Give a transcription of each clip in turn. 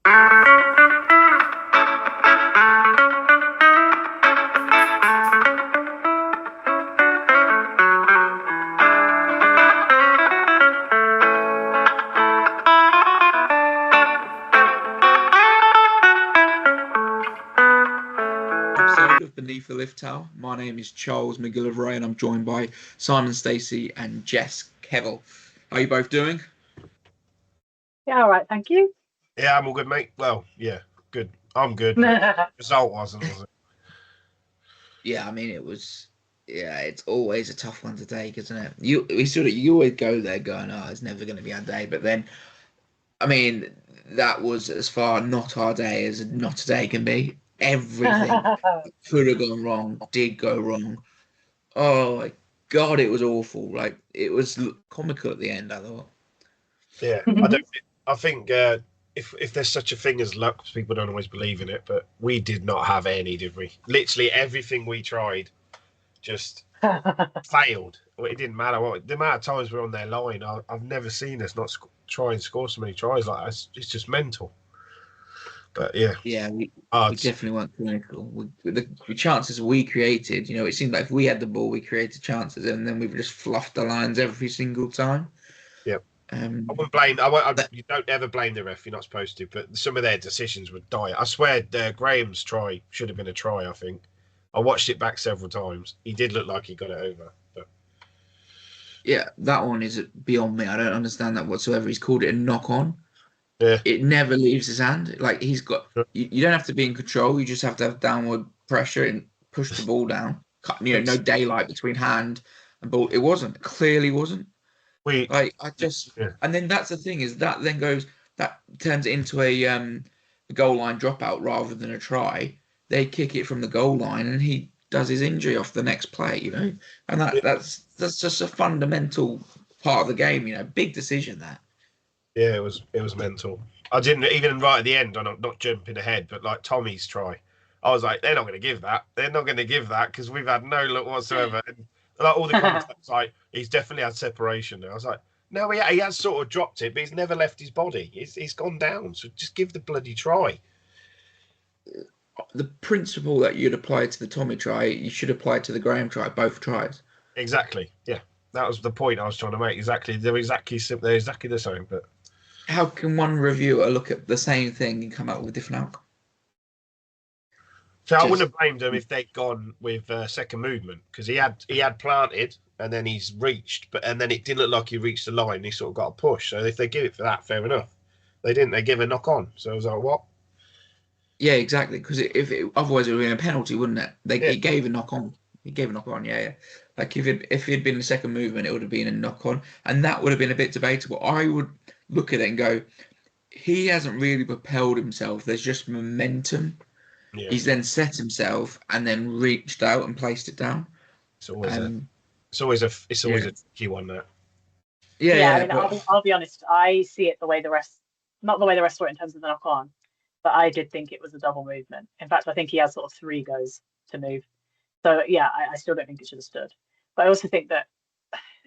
Episode of Beneath the Lift Tower. My name is Charles McGillivray and I'm joined by Simon Stacey and Jess Kevill. How are you both doing? Yeah, all right, thank you. Yeah, I'm all good, mate. Well, yeah, good. I'm good. Result wasn't, was it? Yeah, I mean it was. Yeah, it's always a tough one to take, isn't it? You always go there going, oh, it's never going to be our day. But then, I mean, that was as far not our day as not a day can be. Everything could have gone wrong, did go wrong. Oh my God, it was awful. Like it was comical at the end, I thought. Yeah, I think if there's such a thing as luck, people don't always believe in it, but we did not have any, did we? Literally everything we tried just failed. It didn't matter what the amount of times we're on their line. I've never seen us not try and score so many tries like that. It's just mental. But yeah, we definitely weren't clinical. The chances we created, it seemed like if we had the ball, we created chances, and then we've just fluffed the lines every single time. Yeah. I wouldn't blame. You don't ever blame the ref. You're not supposed to. But some of their decisions were dire. I swear, Graham's try should have been a try. I think I watched it back several times. He did look like he got it over. But yeah, that one is beyond me. I don't understand that whatsoever. He's called it a knock on. Yeah. It never leaves his hand. Like he's got. You don't have to be in control. You just have to have downward pressure and push the ball down. No daylight between hand and ball. It wasn't. Clearly wasn't. And then that's the thing is that then turns it into a goal line dropout rather than a try. They kick it from the goal line and he does his injury off the next play, and that's just a fundamental part of the game, big decision that. Yeah, it was mental. I didn't even right at the end. I'm not jumping ahead, but like Tommy's try, I was like, they're not going to give that. They're not going to give that because we've had no look whatsoever. And like all the comments, like he's definitely had separation. I was like, no, he has sort of dropped it, but he's never left his body. He's gone down. So just give the bloody try. The principle that you'd apply to the Tommy try, you should apply to the Graham try. Both tries. Exactly. Yeah, that was the point I was trying to make. Exactly. They're exactly the same, but. How can one reviewer look at the same thing and come up with a different outcome? So I wouldn't have blamed him if they'd gone with second movement because he had planted and then he's reached, and then it didn't look like he reached the line. He sort of got a push. So if they give it for that, fair enough. They didn't. They give a knock on. So I was like, what? Yeah, exactly. Because otherwise it would have been a penalty, wouldn't it? He gave a knock on. He gave a knock on. Yeah. Like if it had been the second movement, it would have been a knock on, and that would have been a bit debatable. I would look at it and go, he hasn't really propelled himself. There's just momentum. Yeah. He's then set himself and then reached out and placed it down. It's always a tricky one. That. Yeah. I mean, I'll be honest. I see it not the way the rest saw it in terms of the knock on, but I did think it was a double movement. In fact, I think he has sort of 3 goes to move. So yeah, I still don't think it should have stood. But I also think that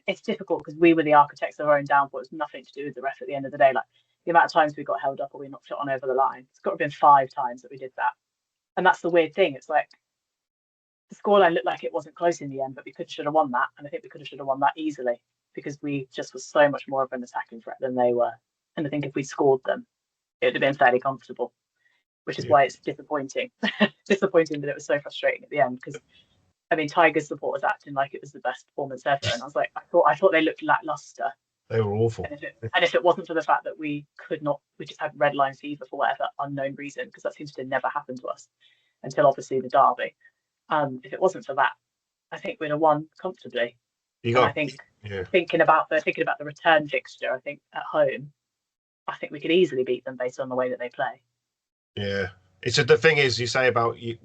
it's difficult because we were the architects of our own downfall. It's nothing to do with the ref at the end of the day. Like the amount of times we got held up or we knocked it on over the line, it's got to have been 5 times that we did that. And that's the weird thing. It's like the scoreline looked like it wasn't close in the end, but we should have won that. And I think we should have won that easily because we just was so much more of an attacking threat than they were. And I think if we scored them, it would have been fairly comfortable, which is why it's disappointing. Disappointing that it was so frustrating at the end because I mean, Tigers supporters acting like it was the best performance ever, and I was like, I thought they looked lackluster. They were awful. And if it wasn't for the fact that we just had red line fever for whatever unknown reason, because that seems to never happen to us until obviously the derby. If it wasn't for that, I think we'd have won comfortably. Thinking about the return fixture, I think at home, I think we could easily beat them based on the way that they play. Yeah. The thing is, you say about you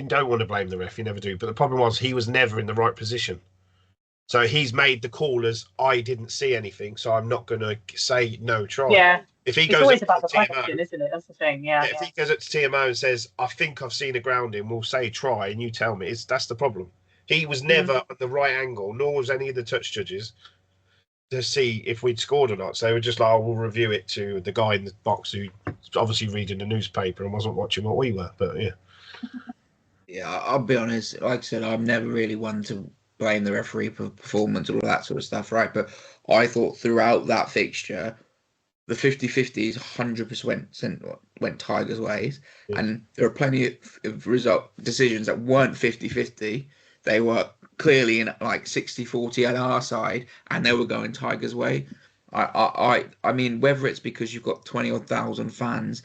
don't want to blame the ref, you never do. But the problem was he was never in the right position. So he's made the call as I didn't see anything, so I'm not going to say no try. Yeah, if he it's goes always about the question, isn't it? That's the thing. Yeah. If he goes up to TMO and says I think I've seen a grounding, we'll say try, and you tell me. That's the problem. He was never at the right angle, nor was any of the touch judges. to see if we'd scored or not. So they were just like, "Oh, we'll review it," to the guy in the box who obviously reading the newspaper and wasn't watching what we were. But yeah. Yeah, I'll be honest. Like I said, I'm never really one to blame the referee for performance and all that sort of stuff, right? But I thought throughout that fixture, the 50-50s 100% went Tigers' ways. Yeah. And there are plenty of decisions that weren't 50-50. They were clearly in like 60-40 on our side, and they were going Tigers' way. I mean, whether it's because you've got 20 odd thousand fans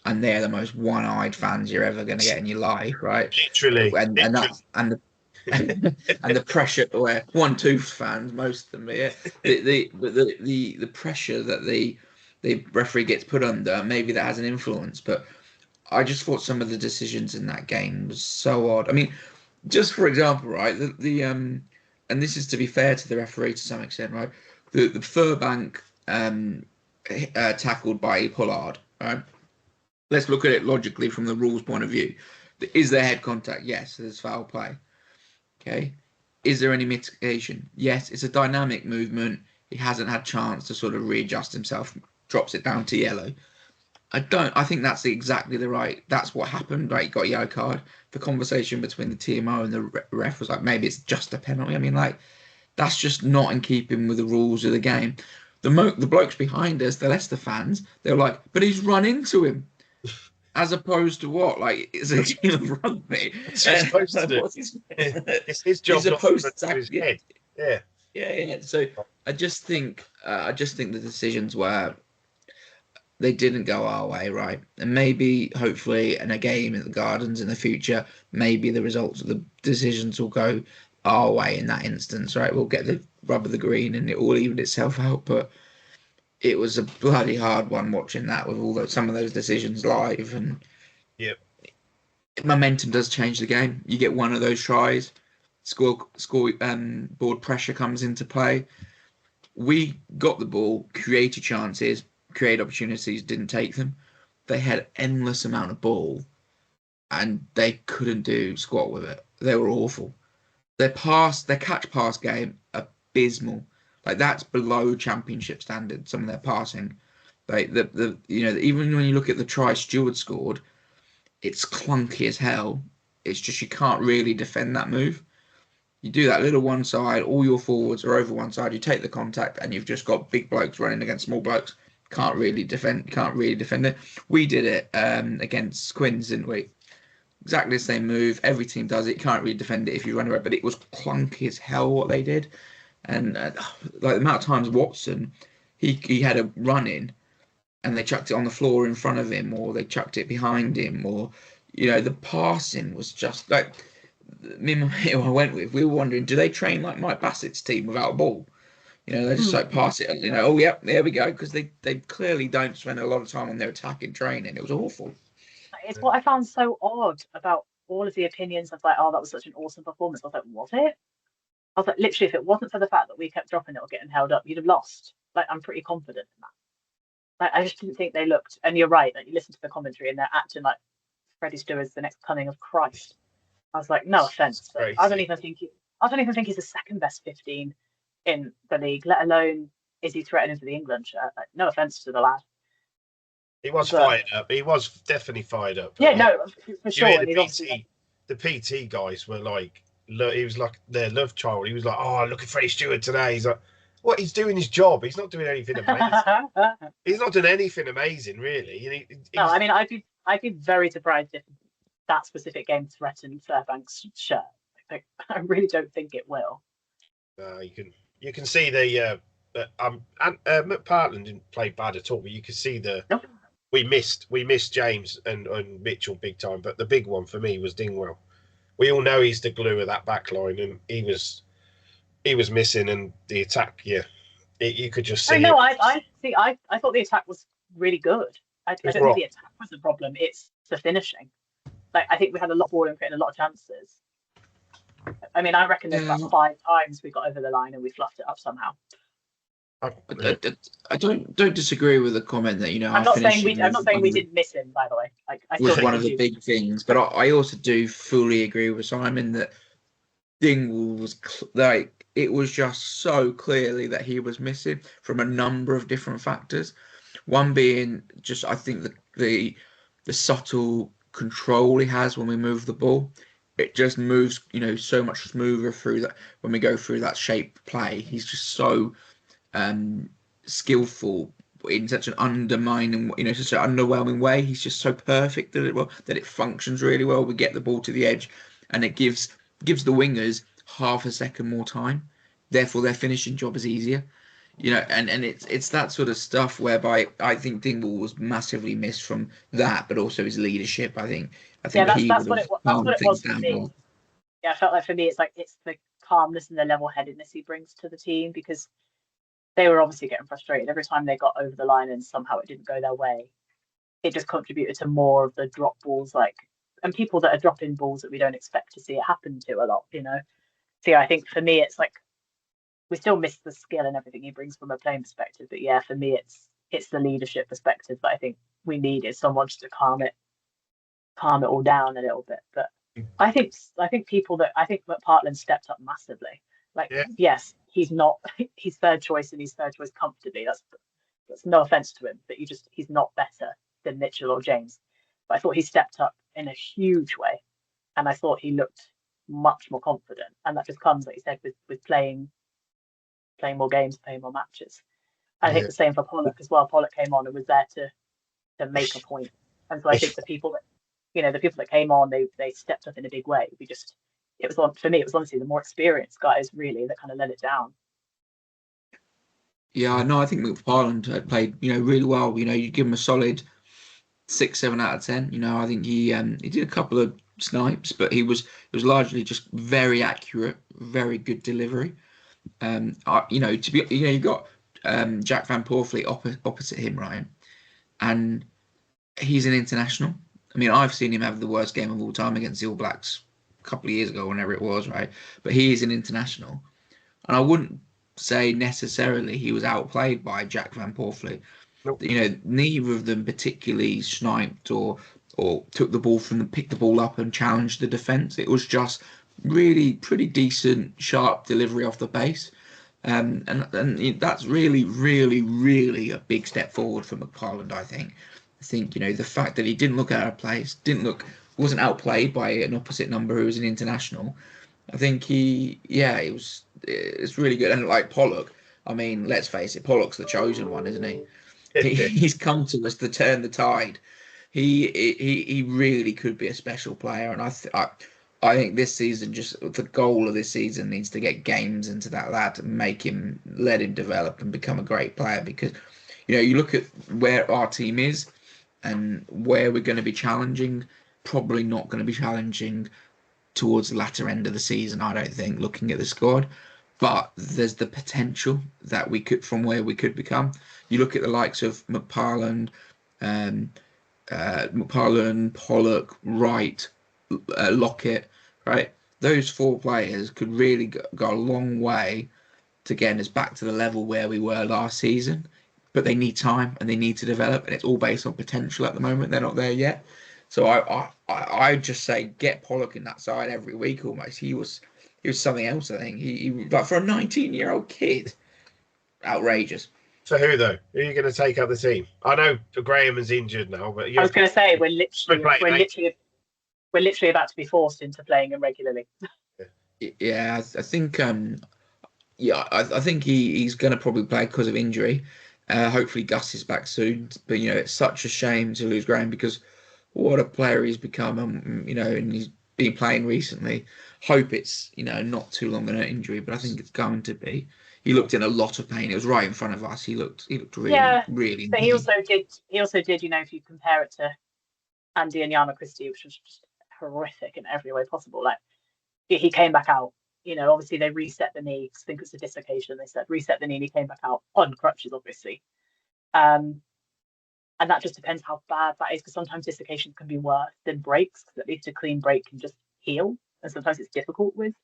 and they're the most one-eyed fans you're ever going to get in your life, right? Literally. And the pressure, where one-tooth fans, most of them, yeah, the pressure that the referee gets put under, maybe that has an influence. But I just thought some of the decisions in that game was so odd. I mean, just for example, right, and this is to be fair to the referee to some extent, right? The Furbank tackled by Pollard, right? Let's look at it logically from the rules point of view. Is there head contact? Yes, there's foul play. Okay. Is there any mitigation? Yes, it's a dynamic movement. He hasn't had chance to sort of readjust himself, drops it down to yellow. I think that's exactly the right. That's what happened. Right, he got a yellow card. The conversation between the TMO and the ref was like, maybe it's just a penalty. I mean, like, that's just not in keeping with the rules of the game. The blokes behind us, the Leicester fans, they were like, but he's run into him. As opposed to what? Like, it's a game of rugby. It's supposed to do. It's his job not to to his head. Yeah. Yeah. So I just think the decisions were, they didn't go our way, right? And maybe, hopefully, in a game at the Gardens in the future, maybe the results of the decisions will go our way in that instance, right? We'll get the rub of the green and it will even itself out. But it was a bloody hard one watching that with some of those decisions live. And yep, momentum does change the game. You get one of those tries, score board pressure comes into play. We got the ball, created chances, created opportunities, didn't take them. They had endless amount of ball and they couldn't do squat with it. They were awful. Their catch pass game, abysmal. Like, that's below championship standard, some of their passing. Like, even when you look at the try Stewart scored, it's clunky as hell. It's just, you can't really defend that move. You do that little one side, all your forwards are over one side, you take the contact, and you've just got big blokes running against small blokes. Can't really defend it. We did it against Quins, didn't we? Exactly the same move. Every team does it. You can't really defend it if you run away, but it was clunky as hell what they did. And like, the amount of times Watson, he had a run in and they chucked it on the floor in front of him, or they chucked it behind him, or, the passing was just like, me and my mate who I went with, we were wondering, do they train like Mike Bassett's team without a ball? They just like pass it, oh, yeah, there we go, because they clearly don't spend a lot of time on their attacking training. It was awful. It's what I found so odd about all of the opinions of like, oh, that was such an awesome performance. I was like, was it? I was like, literally, if it wasn't for the fact that we kept dropping it or getting held up, you'd have lost. Like, I'm pretty confident in that. Like, I just didn't think they looked, and you're right, that you listen to the commentary and they're acting like Freddie Stewart's the next coming of Christ. I was like, no offense, but I don't even think he's the second best 15 in the league, let alone is he threatening for the England shirt. Like, no offense to the lad. He was fired up. He was definitely fired up. Yeah, no, for sure. The PT guys were like, he was like their love child. He was like, oh, look at Freddie Stewart today. He's like, what? He's doing his job. He's not doing anything amazing. He's not doing anything amazing, really. No, I mean, I'd be very surprised if that specific game threatened Fairbank's shirt. Like, I really don't think it will. You can see the McPartland didn't play bad at all, but you can see Nope. we missed James and Mitchell big time, but the big one for me was Dingwell. We all know he's the glue of that back line, and he was missing, and the attack, you could just see. I thought the attack was really good. I don't think the attack was the problem. It's the finishing. Like, I think we had a lot of ball and created a lot of chances. I mean, I reckon there's about 5 times we got over the line and we fluffed it up somehow. I don't disagree with the comment that I'm not saying we didn't miss him, by the way. Was one of the big things, but I also do fully agree with Simon that Dingwall was like, it was just so clearly that he was missing from a number of different factors. One being just, I think, the subtle control he has when we move the ball. It just moves, so much smoother through that when we go through that shape play. He's just so skillful in such an undermining, such an underwhelming way. He's just so perfect at it, that it functions really well. We get the ball to the edge, and it gives the wingers half a second more time. Therefore, their finishing job is easier. And it's that sort of stuff whereby I think Dingwall was massively missed from that, but also his leadership. I think that's what it was for me. More. Yeah, I felt like for me, it's the calmness and the level-headedness he brings to the team, because they were obviously getting frustrated every time they got over the line and somehow it didn't go their way. It just contributed to more of the drop balls, and people that are dropping balls that we don't expect to see it happen to a lot. So yeah, I think for me, it's like we still miss the skill and everything he brings from a playing perspective. But yeah, for me, it's the leadership perspective that I think we needed, someone just to calm it all down a little bit. But I think McPartland stepped up massively. Yes, he's not he's third choice, and he's third choice comfortably. That's no offense to him, but he's not better than Mitchell or James. But I thought he stepped up in a huge way, and I thought he looked much more confident. And that just comes, like you said, with playing more games, playing more matches. And I think the same for Pollock as well. Pollock came on and was there to make a point. And so I think the people that came on, they stepped up in a big way. For me, it was honestly the more experienced guys really that kind of let it down. Yeah, no, I think McPartland played, really well. You give him a solid 6, 7 out of 10. I think he did a couple of snipes, but it was largely just very accurate, very good delivery. You got Jack Van Poortvliet opposite him, Ryan, and he's an international. I mean, I've seen him have the worst game of all time against the All Blacks a couple of years ago, whenever it was, right? But he is an international, and I wouldn't say necessarily he was outplayed by Jack Van Poortvliet. Nope. Neither of them particularly sniped or took the ball picked the ball up and challenged the defence. It was just really pretty decent, sharp delivery off the base. And that's really, really, really a big step forward for McPartland, I think. The fact that he didn't look out of place, wasn't outplayed by an opposite number who was an international. I think it's really good. And like Pollock, I mean, let's face it, Pollock's the chosen one, isn't he? He's come to us to turn the tide. He really could be a special player, and I think this season, just the goal of this season needs to get games into that lad and let him develop and become a great player. Because you look at where our team is and where we're going to be challenging, probably not going to be challenging towards the latter end of the season, I don't think, looking at the squad. But there's the potential that from where we could become. You look at the likes of McPartland, Pollock, Wright, Lockett, right? Those 4 players could really go a long way to getting us back to the level where we were last season. But they need time and they need to develop, and it's all based on potential at the moment. They're not there yet. So I just say get Pollock in that side every week almost. He was something else, I think. He like for a 19-year-old kid, outrageous. So who though? Who are you going to take out the team? I know Graham is injured now, but I was going to say we're literally about to be forced into playing him regularly. Yeah, I think I think he's going to probably play because of injury. Hopefully Gus is back soon, but it's such a shame to lose Graham because what a player he's become, and he's been playing recently. Hope it's not too long an injury, but I think it's going to be. He looked in a lot of pain. It was right in front of us. He looked really, really. But he also did. If you compare it to Andy and Yana Christie, which was just horrific in every way possible. Like he came back out. Obviously they reset the knee. I think it was a dislocation. They said reset the knee, and he came back out on crutches, obviously. And that just depends how bad that is, because sometimes dislocations can be worse than breaks. Because at least a clean break can just heal, and sometimes it's difficult with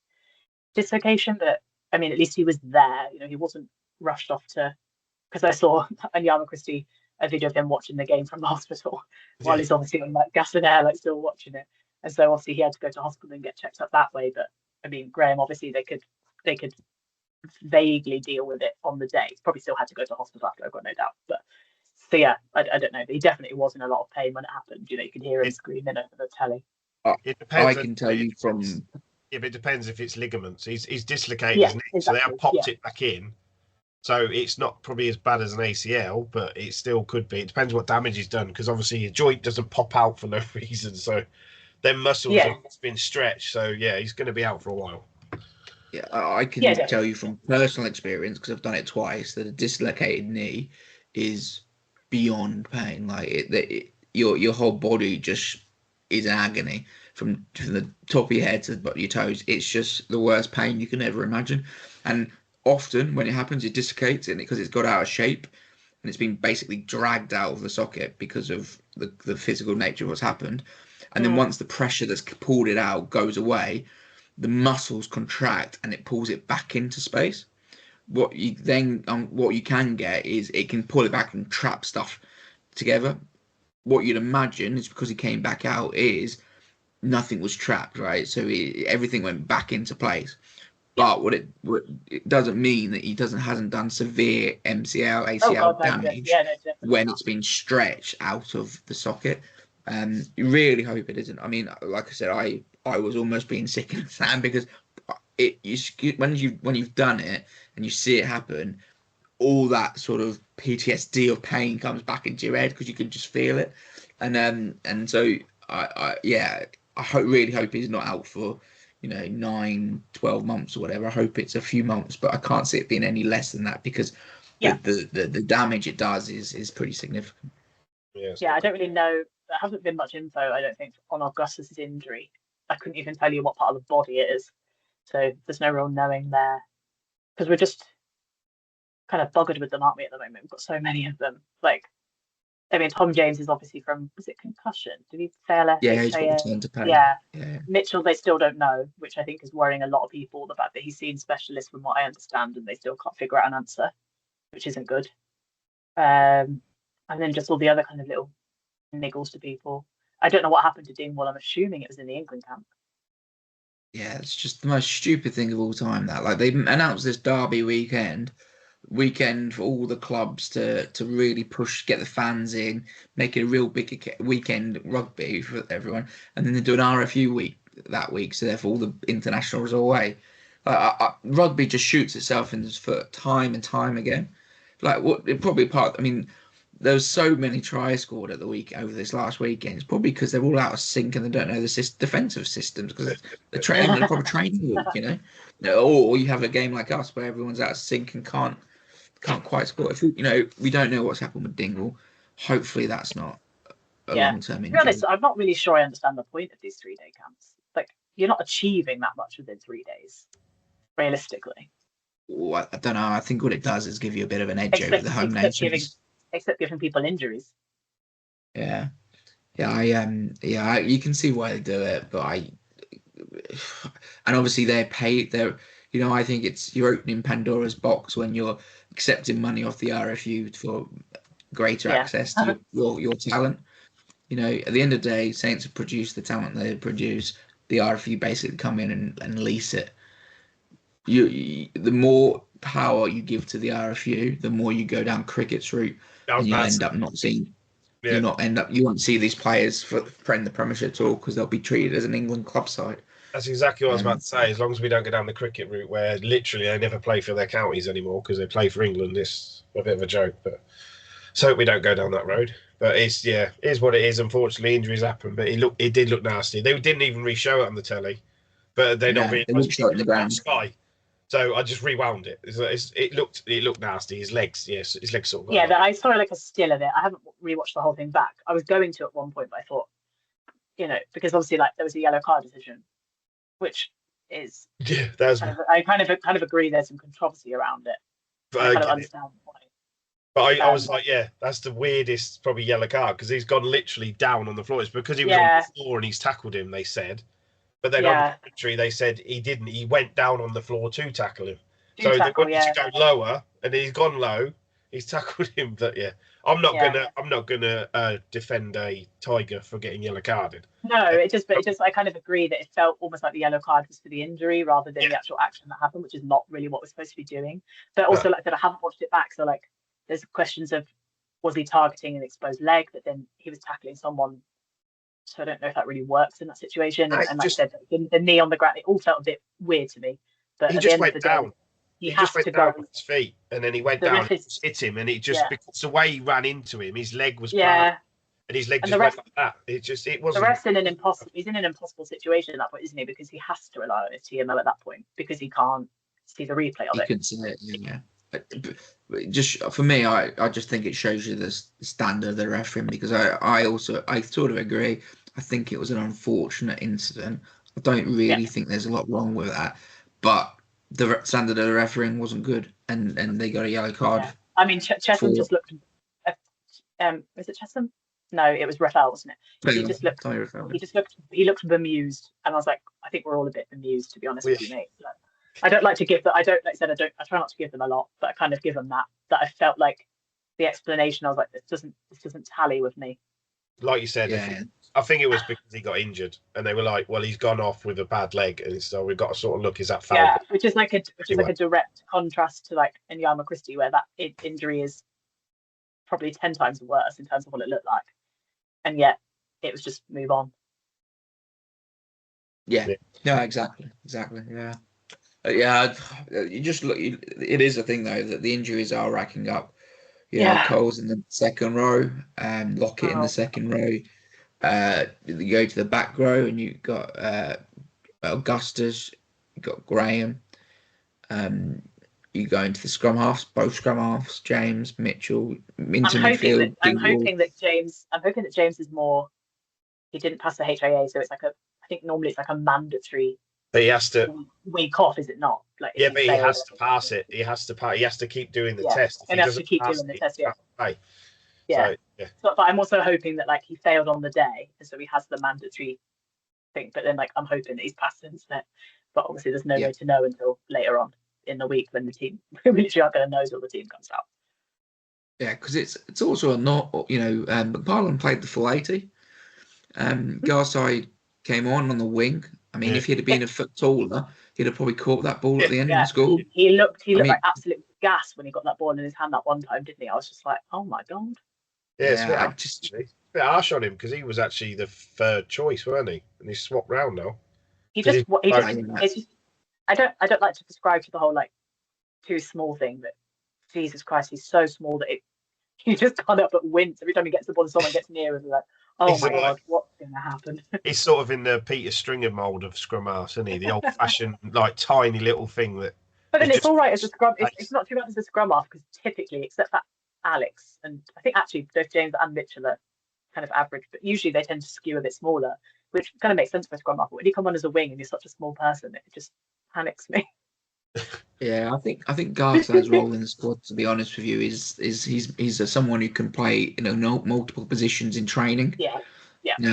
dislocation. But I mean, at least he was there. He wasn't rushed off to. Because I saw on Yama Christie a video of him watching the game from the hospital while he's obviously on gas and air, still watching it. And so obviously he had to go to hospital and get checked up that way. But I mean, Graham, obviously they could vaguely deal with it on the day. He's probably still had to go to hospital after, I've got no doubt. But so yeah, I don't know. But he definitely was in a lot of pain when it happened. You know, you could hear him screaming over the telly. It depends. I can tell you from. Yeah, but it depends if it's ligaments. He's dislocated his neck, exactly. So they have popped it back in. So it's not probably as bad as an ACL, but it still could be. It depends what damage he's done, because obviously your joint doesn't pop out for no reason. So them muscles have been stretched. So yeah, he's going to be out for a while. Yeah, I can tell you from personal experience, because I've done it twice, that a dislocated knee is beyond pain. Like your whole body just is in agony from the top of your head to your toes. It's just the worst pain you can ever imagine. And often when it happens, it dislocates it because it's got out of shape and it's been basically dragged out of the socket because of the physical nature of what's happened. And then once the pressure that's pulled it out goes away, the muscles contract and it pulls it back into space. What you can get is it can pull it back and trap stuff together. What you'd imagine is, because he came back out, is nothing was trapped, right? So everything went back into place. But what it doesn't mean that he hasn't done severe MCL, ACL damage when it's been stretched out of the socket. You really hope it isn't. I mean, like I said, I was almost being sick in the sand, because when you've done it and you see it happen, all that sort of PTSD of pain comes back into your head because you can just feel it. And so I really hope he's not out for 9-12 months or whatever. I hope it's a few months, but I can't see it being any less than that, because the damage it does is pretty significant. Yeah, I don't really know. There hasn't been much info, I don't think, on Augustus's injury. I couldn't even tell you what part of the body it is, so there's no real knowing there, because we're just kind of buggered with them, aren't we, at the moment? We've got so many of them. Like, I mean, Tom James is obviously from, was it concussion? Did he fail? Yeah, he's got returned to play. Yeah. Mitchell, they still don't know, which I think is worrying a lot of people, the fact that he's seen specialists, from what I understand, and they still can't figure out an answer, which isn't good. And then just all the other kind of little niggles to people. I don't know what happened to Dingwall. I'm assuming it was in the England camp. Yeah, it's just the most stupid thing of all time. That, like, they announced this Derby weekend for all the clubs to really get the fans in, make it a real big weekend rugby for everyone, and then they do an RFU week that week, so therefore all the internationals are away. Rugby just shoots itself in the foot time and time again. I mean, there's so many tries scored at the week over this last weekend. It's probably because they're all out of sync and they don't know the defensive systems, because they're training in a proper training week, Or you have a game like us where everyone's out of sync and can't quite score. If we don't know what's happened with Dingle. Hopefully that's not a long-term injury. To be honest, I'm not really sure I understand the point of these 3-day camps. Like, you're not achieving that much within 3 days, realistically. Well, I don't know. I think what it does is give you a bit of an edge over the home nations. Except giving people injuries. Yeah. You can see why they do it, but and obviously they're paid. I think you're opening Pandora's box when you're accepting money off the RFU for greater access to your talent. At the end of the day, Saints have produced the talent they produce. The RFU basically come in and lease it. The more power you give to the RFU, the more you go down cricket's route, and you end up not seeing. You won't see these players friend the Premiership at all, because they'll be treated as an England club side. That's exactly what I was about to say. As long as we don't go down the cricket route, where literally they never play for their counties anymore because they play for England, it's a bit of a joke. But so we don't go down that road. But it is what it is. Unfortunately, injuries happen. But it did look nasty. They didn't even re-show it on the telly, but they're not really showing the ground. Sky. So I just rewound it. It looked nasty. His legs sort of. I saw like a still of it. I haven't rewatched the whole thing back. I was going to at one point, but I thought, because obviously, like, there was a yellow card decision, which is I kind of agree. There's some controversy around it. But I kind of understand why. But I was like, that's the weirdest probably yellow card, because he's gone literally down on the floor. It's because he was on the floor and he's tackled him, they said. But then on the commentary, they said he didn't. He went down on the floor to tackle him. They wanted to go lower, and he's gone low. He's tackled him, but yeah, I'm not gonna defend a tiger for getting yellow carded. No, I kind of agree that it felt almost like the yellow card was for the injury rather than the actual action that happened, which is not really what we're supposed to be doing. But also, like I said, I haven't watched it back, so like there's questions of was he targeting an exposed leg, but then he was tackling someone. So I don't know if that really works in that situation. And like I said, the knee on the ground, it all felt a bit weird to me. But he at just the end went of the down. day, He just went down with his feet, and then he went down and hit him, and it just because the way he ran into him, his leg was planted, and his leg just went like that. It wasn't. The rest in an impossible. He's in an impossible situation at that point, isn't he? Because he has to rely on his TMO at that point because he can't see the replay of it. He couldn't see it. Yeah. But just for me, I just think it shows you the standard of the refereeing because I sort of agree. I think it was an unfortunate incident. I don't really think there's a lot wrong with that, but the standard of the refereeing wasn't good, and they got a yellow card. Yeah. I mean, Chesham just looked. Was it Chesham? No, it was Raphael, wasn't it? He looked bemused, and I was like, I think we're all a bit bemused, to be honest with you, mate. Like, I don't like to give that. I try not to give them a lot, but I kind of give them that I felt like the explanation. I was like, this doesn't tally with me. Like you said, I think it was because he got injured, and they were like, well, he's gone off with a bad leg, and so we've got to sort of look, is that foul? Yeah, which is like a direct contrast to like Enyama Christie, where that injury is probably 10 times worse in terms of what it looked like, and yet it was just move on. Yeah. Exactly. Yeah. You just look. It is a thing though that the injuries are racking up. Cole's in the second row, Lockett in the second row. You go to the back row and you've got Augustus, you've got Graham. You go into the scrum halves, both scrum halves, James, Mitchell, into midfield. I'm hoping that James is more. He didn't pass the HIA, so it's like I think normally it's like a mandatory. But he has to week off, is it not? Like but he has to pass it. He has to keep doing the test. And he has to keep doing the test. Yeah. But I'm also hoping that like he failed on the day, and so he has the mandatory thing. But then like I'm hoping that he's passed instead. But obviously there's no way to know until later on in the week when the team we literally aren't going to know until the team comes out. Yeah, because it's also not McParland played the full 80. Garside came on the wing. I mean, if he'd have been a foot taller, he'd have probably caught that ball at the end and scored. He looked like absolute gas when he got that ball in his hand that one time, didn't he? I was just like, oh my god. Yeah, it's a bit harsh on him because he was actually the third choice, weren't he? And he's swapped round now. I don't like to prescribe to the whole like too small thing, but Jesus Christ, he's so small that he just can't help but wince every time he gets the ball and someone gets near him. Like, oh my god, what's going to happen? He's sort of in the Peter Stringer mould of scrum half, isn't he? The old-fashioned, like tiny little thing that. But then it's all right as a scrum. It's not too bad as a scrum half because typically, except for Alex and I think actually both James and Mitchell are kind of average, but usually they tend to skew a bit smaller, which kind of makes sense for a scrum half. But when you come on as a wing and you're such a small person, it just panics me. Yeah, I think Garside's role in the squad, to be honest with you, is he's someone who can play multiple positions in training. Yeah.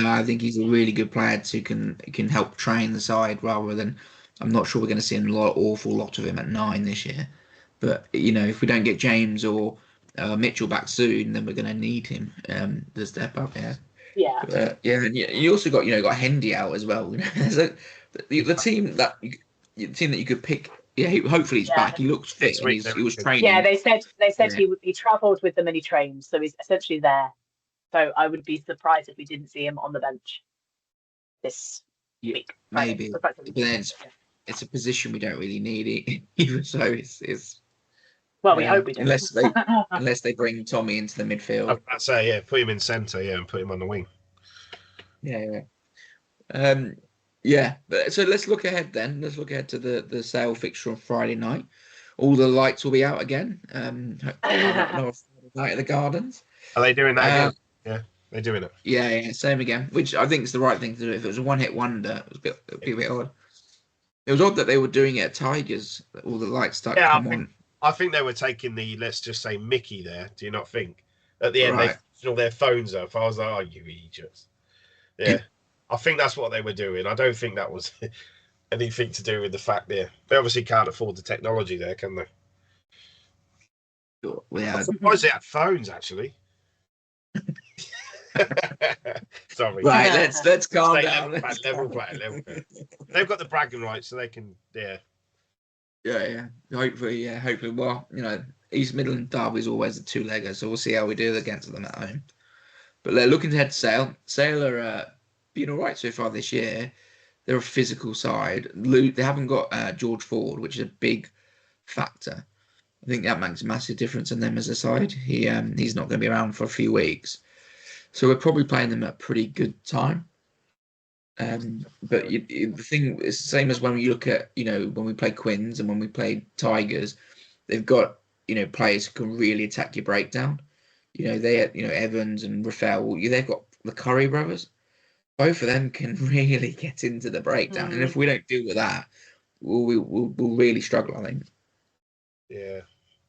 I think he's a really good player who can help train the side rather than. I'm not sure we're going to see an awful lot of him at 9 this year, but if we don't get James or Mitchell back soon, then we're going to need him to step up. And you also got Hendy out as well. The team that you could pick. Yeah, hopefully he's back. He looks fit. And he was training. Yeah, they said he travelled with them and he trained, so he's essentially there. So I would be surprised if we didn't see him on the bench this week. Maybe, but then it's a position we don't really need either. So it's. Well, we hope we do. Unless they bring Tommy into the midfield. I'd say put him in centre, and put him on the wing. So let's look ahead then. Let's look ahead to the Sale fixture on Friday night. All the lights will be out again. Night at the Gardens. Are they doing that again? Yeah, they're doing it. Yeah, same again. Which I think is the right thing to do. If it was a one-hit wonder, it would be a bit odd. It was odd that they were doing it at Tigers. That all the lights started to come on. I think they were taking the, let's just say, Mickey there. Do you not think? At the end, they put all their phones up. I was like, oh, you idiots. Yeah. I think that's what they were doing. I don't think that was anything to do with the fact they obviously can't afford the technology there, can they? I'm surprised they had phones, actually. Sorry. Right, let's calm down. Level. They've got the bragging rights, so they can, Yeah. Hopefully. Well, East Midlands Derby is always a two-legger, so we'll see how we do against them at home. But they're looking to head to Sale. Sale are being all right so far this year. They're a physical side. They haven't got George Ford, which is a big factor. I think that makes a massive difference in them as a side. He's not going to be around for a few weeks, so we're probably playing them at a pretty good time. But the thing is the same as when we look at when we play Quins and when we play Tigers, they've got players who can really attack your breakdown. Evans and Rafael. They've got the Curry brothers. Both of them can really get into the breakdown, and if we don't deal with that, we'll really struggle, I think. Yeah,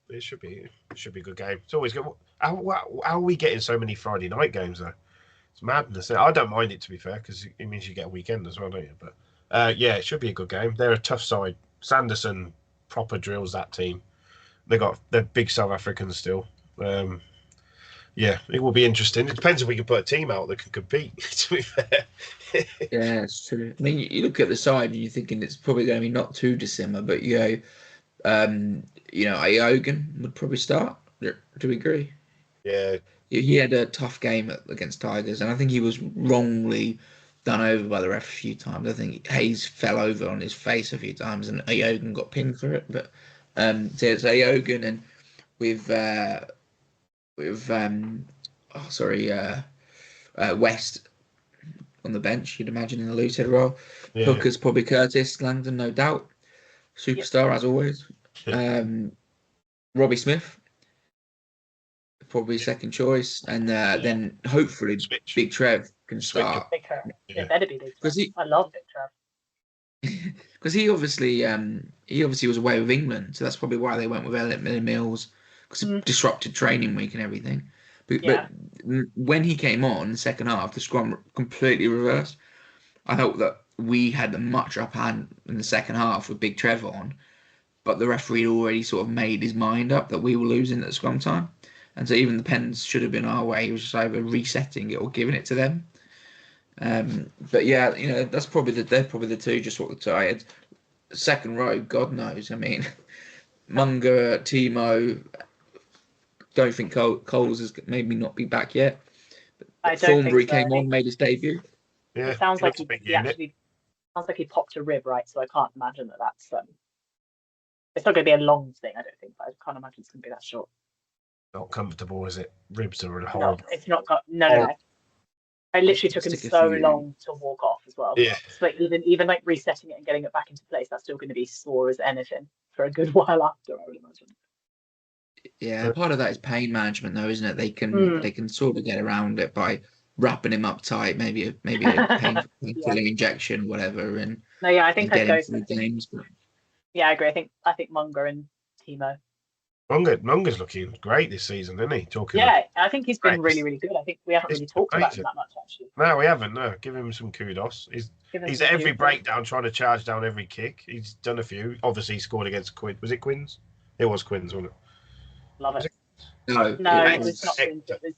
it should be a good game. It's always good. How are we getting so many Friday night games though? It's madness. I don't mind it, to be fair, because it means you get a weekend as well, don't you? But yeah, it should be a good game. They're a tough side. Sanderson proper drills that team. They're big South Africans still. Yeah, it will be interesting. It depends if we can put a team out that can compete, to be fair. Yeah, it's true. I mean, you look at the side and you're thinking it's probably going to be not too dissimilar, but Iogan would probably start. Do we agree? Yeah. He had a tough game against Tigers, and I think he was wrongly done over by the ref a few times. I think Hayes fell over on his face a few times, and Iogan got pinned for it. But so it's Iogan, and with West on the bench, you'd imagine, in the loose head role. Yeah. Hooker's probably Curtis Langdon, no doubt. Superstar, as always. Robbie Smith, probably second choice. And then hopefully Big Trev can start. It better be Big Trev. I love Big Trev. Because he obviously was away with England, so that's probably why they went with Elliot Mills, because it disrupted training week and everything. But when he came on in the second half, the scrum completely reversed. I thought that we had a much up hand in the second half with Big Trevor on, but the referee already sort of made his mind up that we were losing at the scrum time. And so even the pens should have been our way. He was just either resetting it or giving it to them. But yeah, they're probably the two just what the tired. Second row, God knows. I mean, Munger, Timo. Don't think Coles is maybe not be back yet. But Thornbury came on, made his debut. Yeah, it sounds like he popped a rib, right? So I can't imagine that's. It's not going to be a long thing, I don't think. But I can't imagine it's going to be that short. Not comfortable, is it? Ribs are horrible. It's not got no. I literally took him so long to walk off as well. Yeah. It's like even like resetting it and getting it back into place, that's still going to be sore as anything for a good while after, I would imagine. Yeah, part of that is pain management, though, isn't it? They can sort of get around it by wrapping him up tight, maybe a pain-killing injection, whatever. And I think I'd go for games. But... Yeah, I agree. I think Munger and Timo. Munger's looking great this season, isn't he? I think he's been really, really good. I think we haven't really talked about him that much, actually. No, we haven't. No, give him some kudos. He's at every breakdown trying to charge down every kick. He's done a few. Obviously, he scored against Quins. Was it Quins? It was Quins, wasn't it? Love it. No, it was not Quins. It was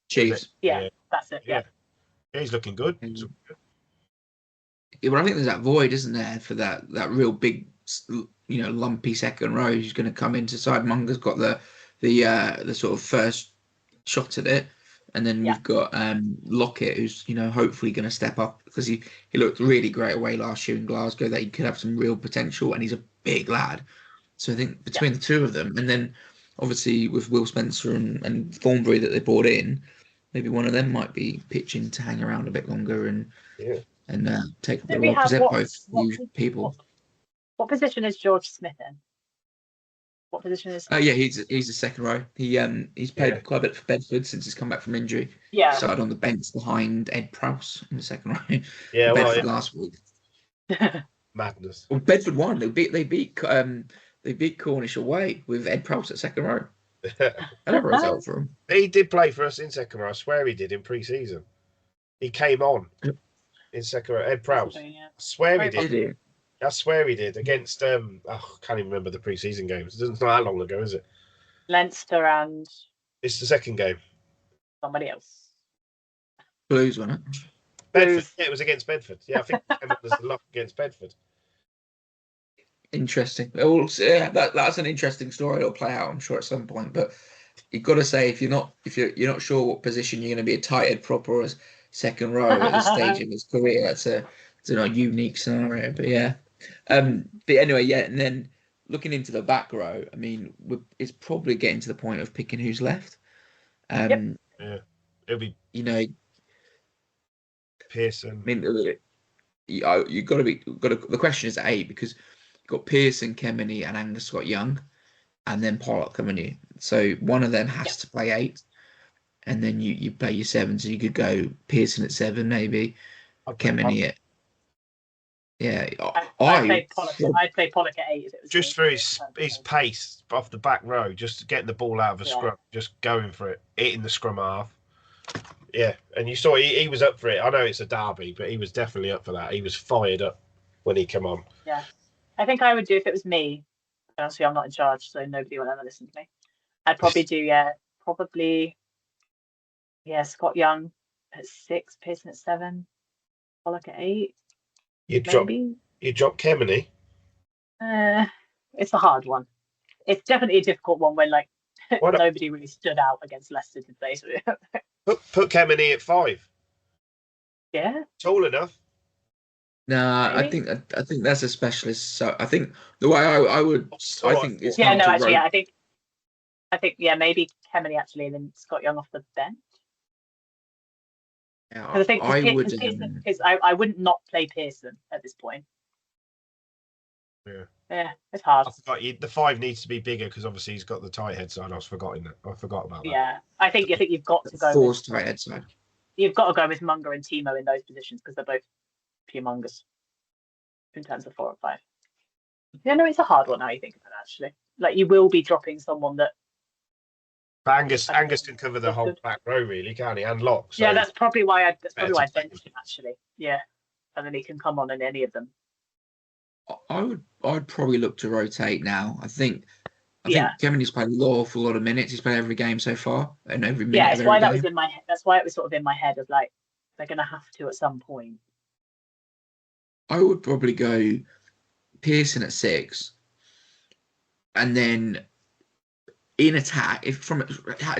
Chiefs. Yeah, that's it. Yeah, he's looking good. Yeah, but I think there's that void, isn't there, for that real big, lumpy second row who's going to come into side. Munger's got the sort of first shot at it, and then we've got Lockett, who's hopefully going to step up, because he looked really great away last year in Glasgow. That he could have some real potential, and he's a big lad. So I think between the two of them, and then obviously with Will Spencer and Thornbury that they brought in, maybe one of them might be pitching to hang around a bit longer and take up the role, because they're both huge people. What position is George Smith in? What position is? He's a second row. He's played quite a bit for Bedford since he's come back from injury. Yeah, he started on the bench behind Ed Prowse in the second row. Yeah, Bedford last week. Madness. Well, Bedford won. They beat Cornish away with Ed Prowse at second row. Another result for him. He did play for us in second row. I swear he did in pre-season. He came on in second row. Ed Prowse. I swear he did. I swear he did against. I can't even remember the pre-season games. It's not that long ago, is it? Leinster and It's the second game. somebody else. Blues, wasn't it? Bedford. Blues. Yeah, it was against Bedford. Yeah, I think it was the lock against Bedford. Interesting. Well, yeah, that's an interesting story. It'll play out, I'm sure, at some point. But you've got to say, if you're not sure what position you're going to be, a tight head prop or a second row at this stage of his career, it's a unique scenario. But yeah, but anyway, yeah. And then looking into the back row, I mean, it's probably getting to the point of picking who's left. Yep. Yeah, it'll be Pearson. I mean, you've got to be. The question is 8 because you've got Pearson, Kemeny, and Angus Scott Young, and then Pollock coming in. So one of them has to play 8, and then you play your 7. So you could go Pearson at 7, maybe Kemeny at. Yeah, I'd play Pollock at 8 if it was just for his pace off the back row, just getting the ball out of a scrum, just going for it, hitting the scrum half. Yeah, and you saw he was up for it. I know it's a derby, but he was definitely up for that. He was fired up when he came on. Yeah, I think I would do if it was me. Honestly, I'm not in charge, so nobody will ever listen to me. I'd probably do Scott Young at 6, Pearson at 7, Pollock at 8. You drop Kemeny. It's a hard one. It's definitely a difficult one when nobody really stood out against Leicester, did they? Put Kemeny at 5. Yeah. Tall enough. No, I think that's a specialist. So I think the way I would, I think it's I think maybe Kemeny actually, and then Scott Young off the bench. Yeah, I wouldn't not play Pearson at this point. Yeah, it's hard. I forgot the 5 needs to be bigger because obviously he's got the tight head side. I forgot about that. Yeah, I think you've got to go forced tight head side. You've got to go with Munger and Timo in those positions because they're both humongous in terms of 4 and 5. Yeah, no, it's a hard one now you think about it, actually. Like you will be dropping someone that. But Angus can cover the whole back row, really, can't he? And lock. So yeah, that's probably why I benched him actually. Yeah, and then he can come on in any of them. I'd probably look to rotate now. I think Kemeny's played an awful lot of minutes. He's played every game so far, and every minute. Yeah, that's why that was in my head. That's why it was sort of in my head of like they're going to have to at some point. I would probably go Pearson at 6, and then in attack, it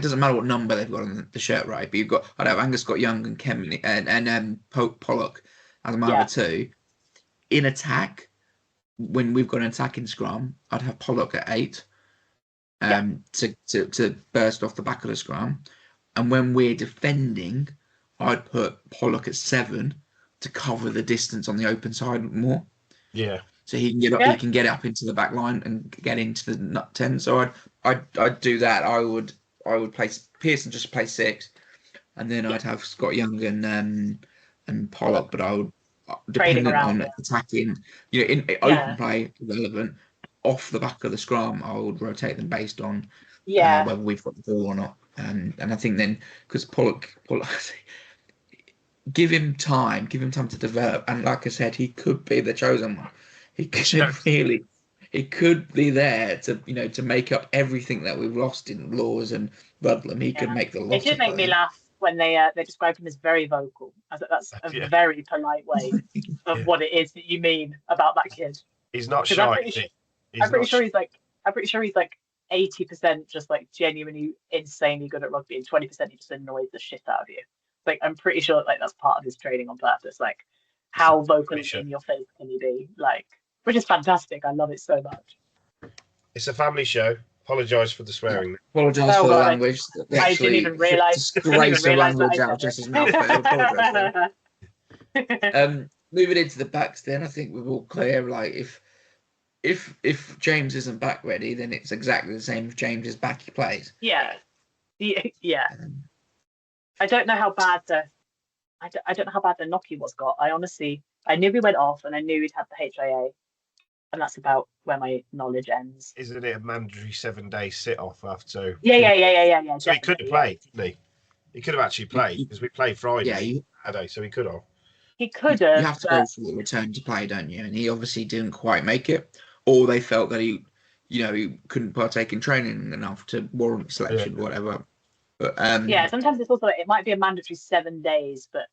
doesn't matter what number they've got on the shirt, right? But I'd have Angus Scott Young and Kemeny and Pollock as my other 2. In attack, when we've got an attacking scrum, I'd have Pollock at 8 to burst off the back of the scrum. And when we're defending, I'd put Pollock at 7 to cover the distance on the open side more. Yeah. So he can get up, he can get up into the back line and get into the nut 10. So I'd do that. I would play Pearson, just play 6, and then I'd have Scott Young and Pollock, but I would, dependent on attacking, in open play, relevant, off the back of the scrum, I would rotate them based on whether we've got the ball or not. And I think then, because Pollock, give him time to develop. And like I said, he could be the chosen one. He could be there to make up everything that we've lost in Laws and Rudlam. He could make the loss. It did make me laugh when they described him as very vocal. I thought that's a very polite way of what it is that you mean about that kid. He's not shy. I'm pretty sure he's like 80% just like genuinely insanely good at rugby, and 20% he just annoys the shit out of you. Like I'm pretty sure like that's part of his training on purpose. Like how vocal in your face can he be? Like, which is fantastic. I love it so much. It's a family show. Apologise for the swearing. Apologise for the language. I didn't even realise. Disgrace the language out of Jess's mouth. Moving into the backs, then I think we're all clear. Like if James isn't back ready, then it's exactly the same. If James is back, he plays. Yeah. I don't know how bad the knocky was got. I knew we went off, and I knew we'd had the HIA, and that's about where my knowledge ends. Isn't it a mandatory 7-day sit-off after? Yeah. So he could have played, couldn't he? He could have actually played because we played Friday. So he could have. He could have. You have to go for the return to play, don't you? And he obviously didn't quite make it, or they felt that he he couldn't partake in training enough to warrant selection, whatever. But sometimes it's also, it might be a mandatory 7 days, but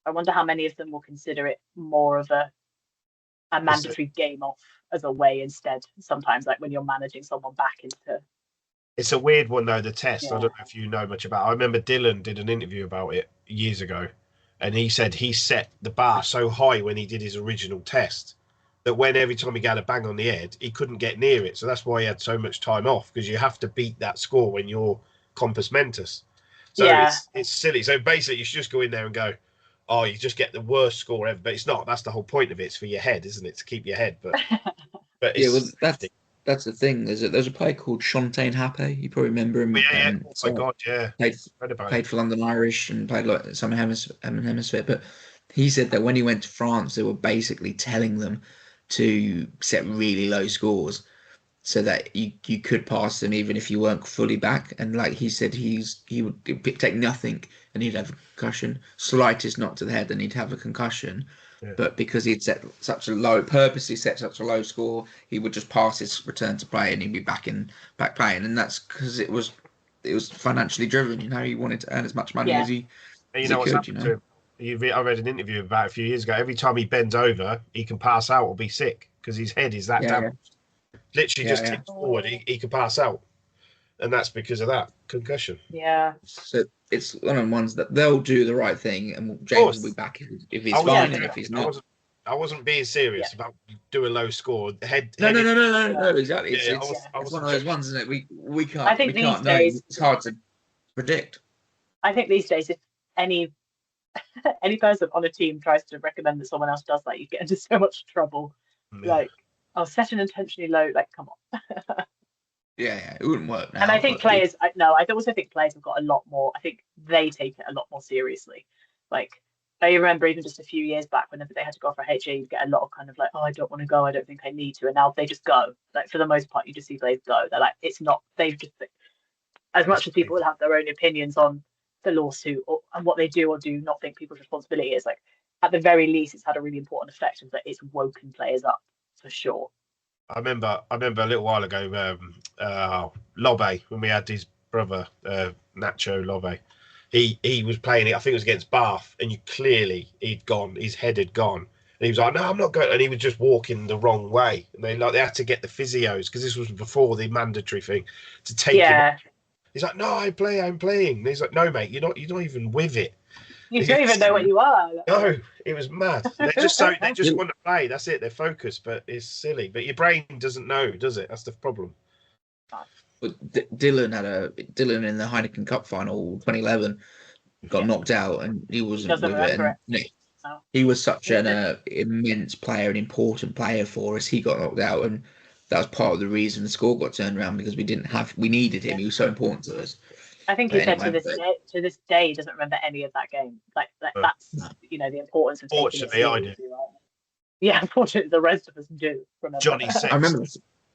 I wonder how many of them will consider it more of a mandatory game off as a way instead. Sometimes, like when you're managing someone back into. It's a weird one though, the test. I don't know if you know much about it. I remember Dylan did an interview about it years ago, and he said he set the bar so high when he did his original test that when every time he got a bang on the head, he couldn't get near it. So that's why he had so much time off, because you have to beat that score when you're compos mentis. So it's silly. So basically, you should just go in there and go, oh, you just get the worst score ever. But it's not. That's the whole point of it. It's for your head, isn't it? To keep your head. But it's, that's the thing. There's a player called Shontaine Happe. You probably remember him. Oh my God, yeah. Played for London Irish and played like Southern Hemisphere. But he said that when he went to France, they were basically telling them to set really low scores so that you could pass them even if you weren't fully back. And like he said, he would take nothing and he'd have a concussion, slightest knock to the head and he'd have a concussion. Yeah. But because he'd purposely set such a low score, he would just pass his return to play and he'd be back playing. And that's because it was financially driven. He wanted to earn as much money as he could. To him? I read an interview about a few years ago. Every time he bends over, he can pass out or be sick because his head is that damaged. Literally just tips forward, he can pass out. And that's because of that concussion. Yeah. So it's one of the ones that they'll do the right thing, and James will be back if he's fine and if he's not. I wasn't being serious about doing a low score. No, exactly. It's one of those ones, isn't it? We can't. I think these days it's hard to predict. I think these days, if any person on a team tries to recommend that someone else does that, you get into so much trouble. Yeah. Like, set an intentionally low. Like, come on. Yeah, it wouldn't work now. And I think players, I also think players have got a lot more. I think they take it a lot more seriously. Like, I remember even just a few years back, whenever they had to go for HA, you'd get a lot of kind of like, oh, I don't want to go, I don't think I need to. And now they just go. Like, for the most part, you just see players go. They're like, it's not, they've just, as much as people will have their own opinions on the lawsuit and what they do or do not think people's responsibility is, like, at the very least, it's had a really important effect of that it's woken players up for sure. I remember a little while ago, Lobe, when we had his brother, Nacho Lobe, he was playing it, I think it was against Bath, and his head had gone. And he was like, no, I'm not going. And he was just walking the wrong way. And they had to get the physios, because this was before the mandatory thing, to take him. He's like, no, I'm playing. And he's like, no, mate, you're not even with it. You don't even know what you are. No, it was mad. They just want to play. That's it. They're focused, but it's silly. But your brain doesn't know, does it? That's the problem. But Dylan in the Heineken Cup final 2011 got knocked out, and he wasn't with it. And he was such an immense player, an important player for us. He got knocked out, and that was part of the reason the score got turned around, because we needed him. He was so important to us. I think he said to this day he doesn't remember any of that game. That's the importance of taking it seriously. I do. Right? Yeah, unfortunately, the rest of us do remember. Johnny I remember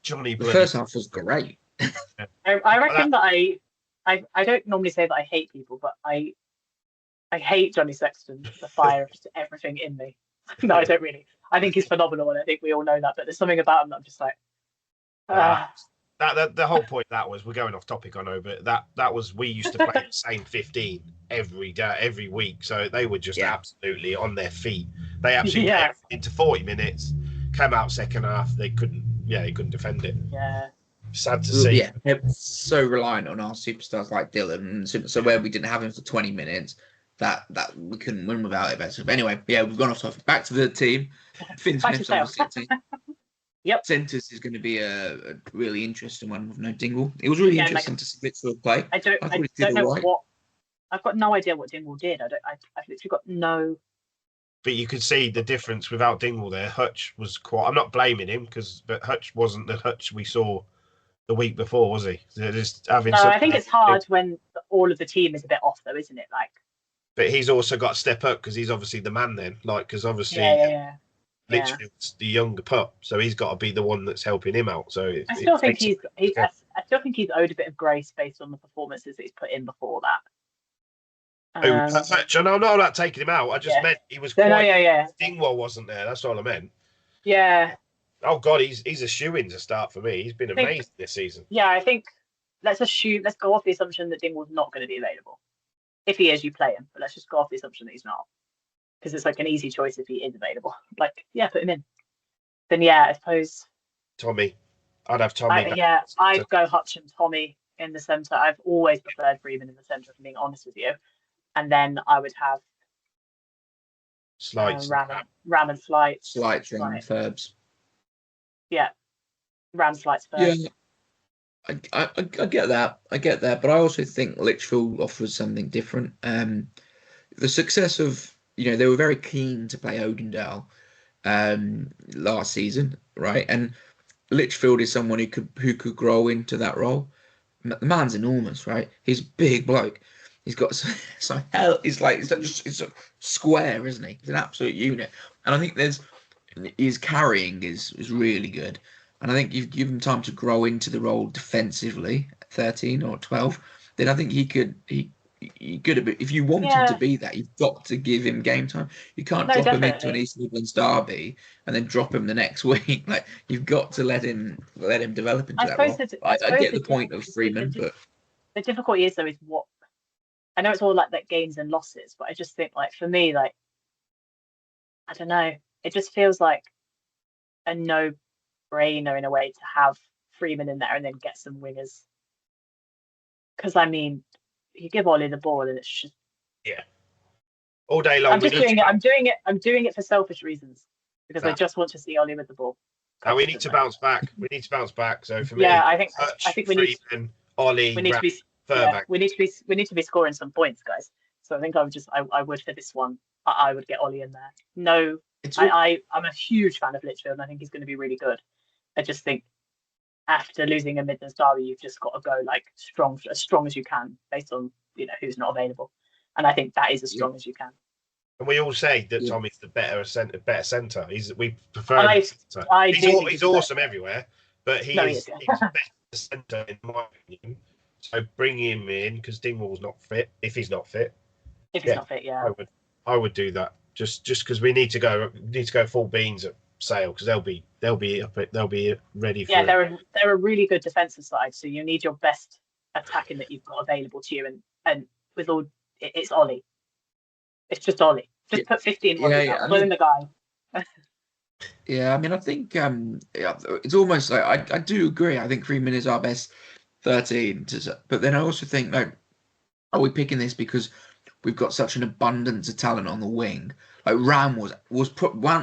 Johnny. The first half was great. I reckon that I don't normally say that I hate people, but I hate Johnny Sexton, the fire of just everything in me. No, I don't really. I think he's phenomenal, and I think we all know that. But there's something about him that I'm just like. The whole point of that was, we're going off topic, I know, but that was, we used to play the same 15 every day, every week, so they were just absolutely on their feet. They absolutely into 40 minutes, came out second half, they couldn't defend it. Yeah, sad to see. Yeah, it was so reliant on our superstars like Dylan, so where we didn't have him for 20 minutes, that we couldn't win without it. But anyway, we've gone off topic. Back to the team. Finn Smith's obviously. Yep. Centres is going to be a really interesting one with no Dingle. It was really interesting to see Mitchell play. I don't know what. I've got no idea what Dingle did. I've literally got no. But you could see the difference without Dingle there. Hutch was quite. I'm not blaming him, but Hutch wasn't the Hutch we saw the week before, was he? I think it's hard when all of the team is a bit off, though, isn't it? Like. But he's also got to step up, because he's obviously the man then. Because obviously. Yeah. Literally, it's the younger pup, so he's got to be the one that's helping him out. So I still think he's owed a bit of grace based on the performances that he's put in before that. I'm not about taking him out. I just meant he was quite. Dingwall wasn't there. That's all I meant. Yeah, Oh God, he's a shoo-in to start for me. He's been amazing this season. Yeah, I think let's go off the assumption that Dingwall's not going to be available. If he is, you play him, but let's just go off the assumption that he's not, because it's like an easy choice if he is available. Like, yeah, put him in. Then yeah, I suppose Tommy, I'd have Tommy. I'd go Hutch and Tommy in the centre. I've always preferred Freeman in the centre, if I'm being honest with you. And then I would have Slights, Ram and Slights. Slights, Ram and Ferbs. Yeah, Ram, Slights, Ferbs. Yeah. I get that. But I also think Lichfield offers something different. The success of, they were very keen to play Odendale last season, right? And Lichfield is someone who could grow into that role. The man's enormous, right? He's a big bloke. He's got some hell. He's a square, isn't he? He's an absolute unit. And I think his carrying is really good. And I think you've given him time to grow into the role defensively at 13 or 12. Then I think he could. If you want him to be that, you've got to give him game time. You can't drop him into an East Midlands Derby and then drop him the next week. Like, you've got to let him develop into that role. I get the point of Freeman, but the difficulty is, though, is what I know. It's all like that gains and losses, but I just think, like, for me, like, I don't know. It just feels like a no-brainer in a way to have Freeman in there and then get some wingers. Because I mean, you give Ollie the ball and it's just all day long. I'm doing it for selfish reasons because I just want to see Ollie with the ball. And we need to bounce back. So for me, I think we need Ollie. We need to be we need to be scoring some points, guys. So I think I would for this one. I would get Ollie in there. No, I'm a huge fan of Litchfield and I think he's going to be really good. I just think after losing a Midlands Derby, you've just got to go like as strong as you can based on who's not available, and I think that is as strong as you can. And we all say that Tommy's the better centre. We prefer. He's awesome everywhere, but he's the better centre in my opinion. So bring him in because Dingwall's not fit. If he's not fit, I would do that. Just because we need to go full beans at Sale because they'll be ready for. Yeah, they're a really good defensive side, so you need your best attacking that you've got available to you, and with all it's Ollie. It's just Ollie. Just put 15 on the guy. Yeah, I mean, I think it's almost like I do agree. I think Freeman is our best 13, but then I also think like, are we picking this because we've got such an abundance of talent on the wing? Like Ram was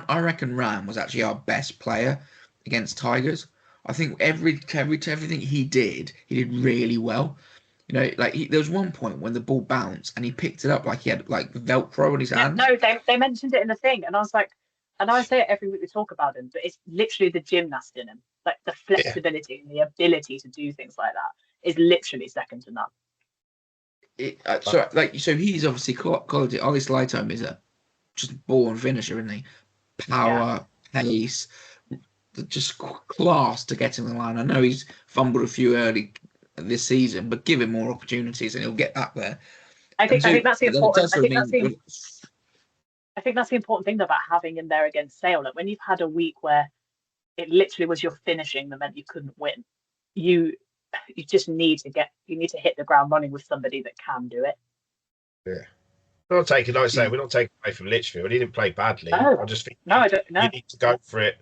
I reckon Ram was actually our best player against Tigers. I think everything he did really well. Like there was one point when the ball bounced and he picked it up like he had like Velcro on his hand. No, they mentioned it in the thing, and I was like, and I say it every week we talk about him, but it's literally the gymnast in him, like the flexibility and the ability to do things like that is literally second to none. So he's obviously quality. Ollie Slytome is a just born finisher, isn't he? Power, pace, just class to get him the line. I know he's fumbled a few early this season, but give him more opportunities and he'll get back there. I think that's the important. I think that's the important thing about having him there against Sale. Like when you've had a week where it literally was your finishing that meant you couldn't win, you just need to hit the ground running with somebody that can do it. Yeah. We're not taking away from Litchfield. He didn't play badly. No. I just think you need to go for it.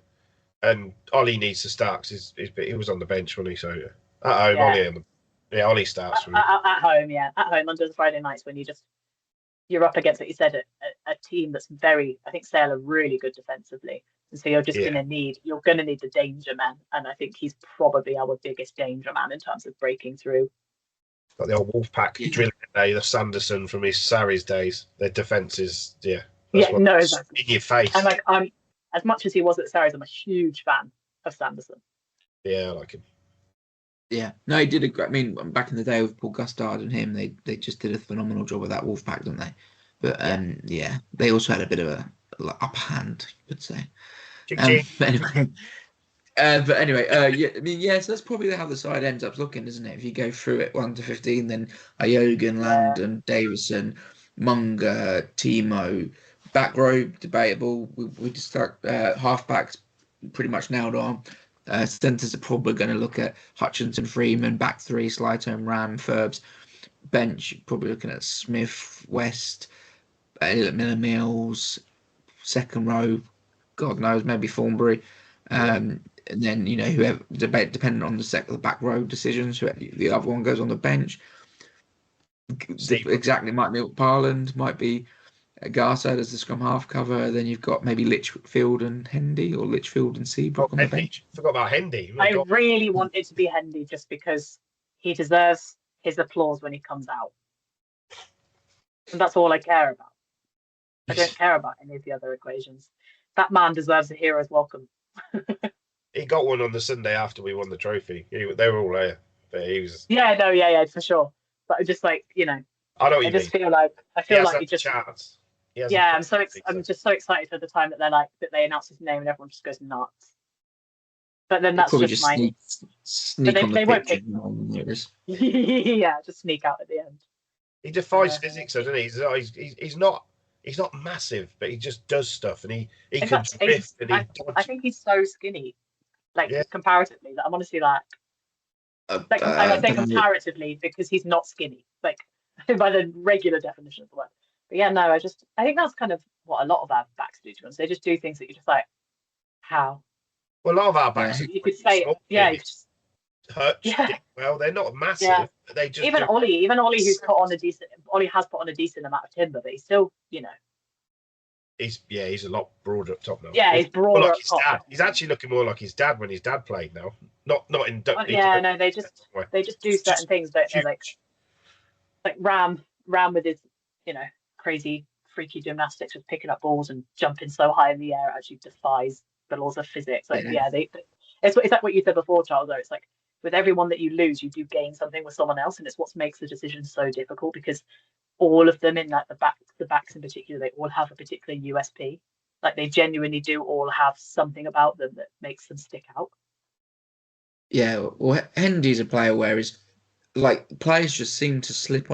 And Ollie needs to start because he was on the bench, wasn't he? So at home, Ollie starts. At home, yeah. At home on those Friday nights when you're up against, like you said, a team that's I think Sale are really good defensively. And so you're just going to need the danger man. And I think he's probably our biggest danger man in terms of breaking through. Got the old Wolfpack drilling day, the Sanderson from his Sarries days. Their defence is, exactly. In your face. And like, as much as he was at Sarries, I'm a huge fan of Sanderson. Yeah, I like him. Yeah, no, he did back in the day with Paul Gustard and him, they just did a phenomenal job with that Wolfpack, didn't they? But they also had a bit of a upper hand, you could say. But anyway, so that's probably how the side ends up looking, isn't it? If you go through it 1 to 15, then Iogan, Langdon, Davison, Munger, Timo, back row debatable. We just start half backs. pretty much nailed on. Centres are probably going to look at Hutchinson, Freeman, back three, Slytone, Ram, Ferbs. Bench, probably looking at Smith, West, Miller Mills, second row, God knows, maybe Thornbury. And then, whoever, depending on the back row decisions, the other one goes on the bench. Exactly, might be Parland, might be Garside as the scrum half cover. Then you've got maybe Litchfield and Hendy, or Litchfield and Seabrook on the bench. Forgot about Hendy. I really want it to be Hendy just because he deserves his applause when he comes out. And that's all I care about. I don't care about any of the other equations. That man deserves a hero's welcome. He got one on the Sunday after we won the trophy. They were all there, but he was. Yeah, for sure. But I just like, I know what you mean. feel like he just. Chance. Yeah, I'm just so excited for the time that they announce his name and everyone just goes nuts. But then that's just my. Sneak on they the won't pick. Yeah, just sneak out at the end. He defies physics, doesn't he? He's not massive, but he just does stuff, and he can drift. I think he's so skinny, comparatively. That I'm honestly like I say comparatively because he's not skinny, like by the regular definition of the word. But yeah, no, I think that's kind of what a lot of our backs do to us. They just do things that you're just like, how? Well, a lot of our backs, you could say, Hutch, well, they're not massive, but they just even Ollie, who's has put on a decent amount of timber, but he's still, he's a lot broader up top now. Yeah, he's broader up top. Dad. He's actually looking more like his dad when his dad played now. Not in. They just do certain things, don't they? Like Ram with his, crazy freaky gymnastics with picking up balls and jumping so high in the air, actually defies the laws of physics. Like it's like what you said before, Charles. Though it's like with everyone that you lose, you do gain something with someone else, and it's what makes the decision so difficult because all of them in like the backs in particular, they all have a particular USP. Like they genuinely do all have something about them that makes them stick out. Yeah, well, Hendy's a player where players just seem to sleep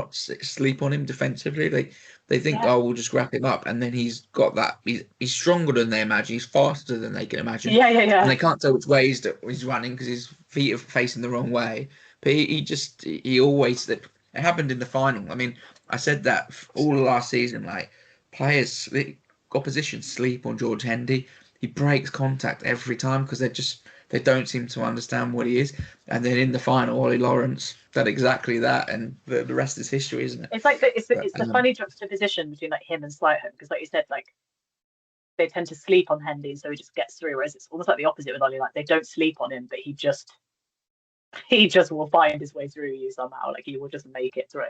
on him defensively. They think, we'll just wrap him up, and then he's got that. He's stronger than they imagine. He's faster than they can imagine. Yeah. And they can't tell which way he's running because his feet are facing the wrong way. But he always. It happened in the final. I mean, I said that all last season. Like players, opposition sleep on George Hendy. He breaks contact every time because they don't seem to understand what he is. And then in the final, Ollie Lawrence did exactly that, and the rest is history, isn't it? It's like it's the funny juxtaposition between like him and Slytone, because like you said, like they tend to sleep on Hendy, and so he just gets through. Whereas it's almost like the opposite with Ollie. Like they don't sleep on him, but he just will find his way through you somehow. Like he will just make it through.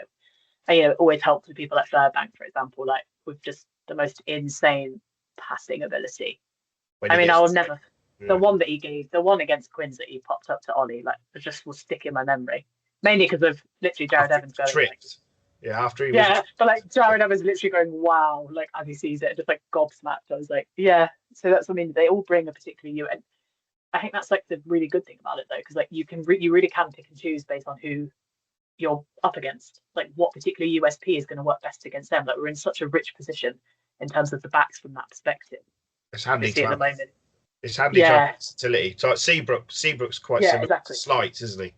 And, it always helps with people like Fairbank, for example, like with just the most insane passing ability. I mean, I will never. The one that he gave, the one against Quins that he popped up to Ollie, like it just will stick in my memory. Mainly because of literally Jared Evans going. Tripped. After he. Yeah, but like Jared Evans literally going, wow, like as he sees it, just like gobsmacked. I was like, yeah. So that's what I mean. They all bring a particular you, and I think that's like the really good thing about it though, because like you really can pick and choose based on who you're up against, like what particular USP is going to work best against them. Like we're in such a rich position in terms of the backs from that perspective. It's handy at the moment. It's handy versatility. So like Seabrook's quite similar to Slight, isn't he?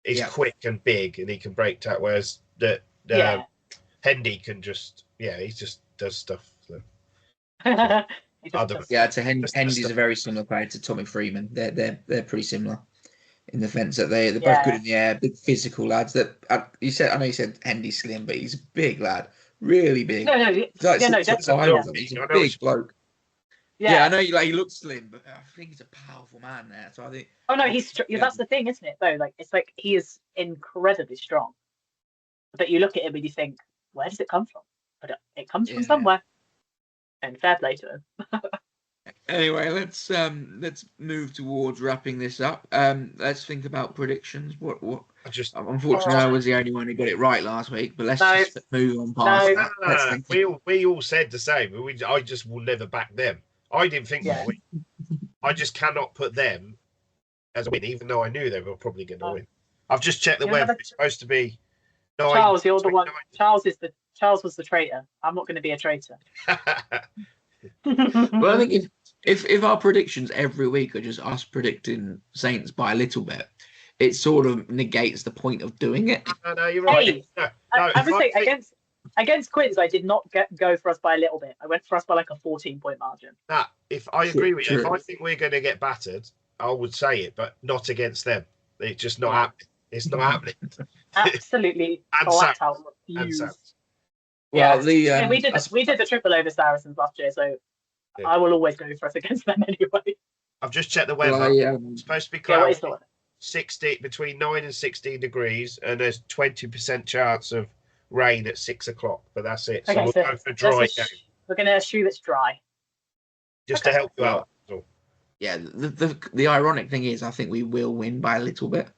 He's quick and big, and he can break that. Whereas Hendy can he just does stuff. So. Hendy's a very similar player to Tommy Freeman. They're pretty similar in the sense that they're both good in the air, big physical lads. That I know you said Hendy's slim, but he's a big lad, really big. Definitely. He's a big bloke. Yeah, I know he looks slim, but I think he's a powerful man there. So I think. Oh no, he's that's the thing, isn't it? Though, like it's like he is incredibly strong, but you look at him and you think, where does it come from? But it comes from somewhere. And fair play to him. Anyway, let's move towards wrapping this up. Let's think about predictions. What? Unfortunately, I was the only one who got it right last week. But let's just move on past that. We all said the same. I just will never back them. I didn't think they'd win. I just cannot put them as a win, even though I knew they were probably going to win. I've just checked the web. It's supposed to be. Charles, you're the one. Charles was the traitor. I'm not going to be a traitor. Well, I think if our predictions every week are just us predicting Saints by a little bit, it sort of negates the point of doing it. No, you're right. Hey, No, I would say against Quins, I did not go for us by a little bit. I went for us by like a 14-point margin. If I agree with you, if True. I think we're going to get battered, I would say it, but not against them. It's just not happening. It's not happening. Absolutely And flat Sam. out refused. Well, we did the triple over Saracens last year, so I will always go for us against them anyway. I've just checked the weather. It's supposed to be cloudy. 60 between 9 and 16 degrees, and there's 20% chance of rain at 6 o'clock. But that's it. So we'll go for a dry game. We're going to assume it's dry, just to help you out. Yeah, the ironic thing is, I think we will win by a little bit.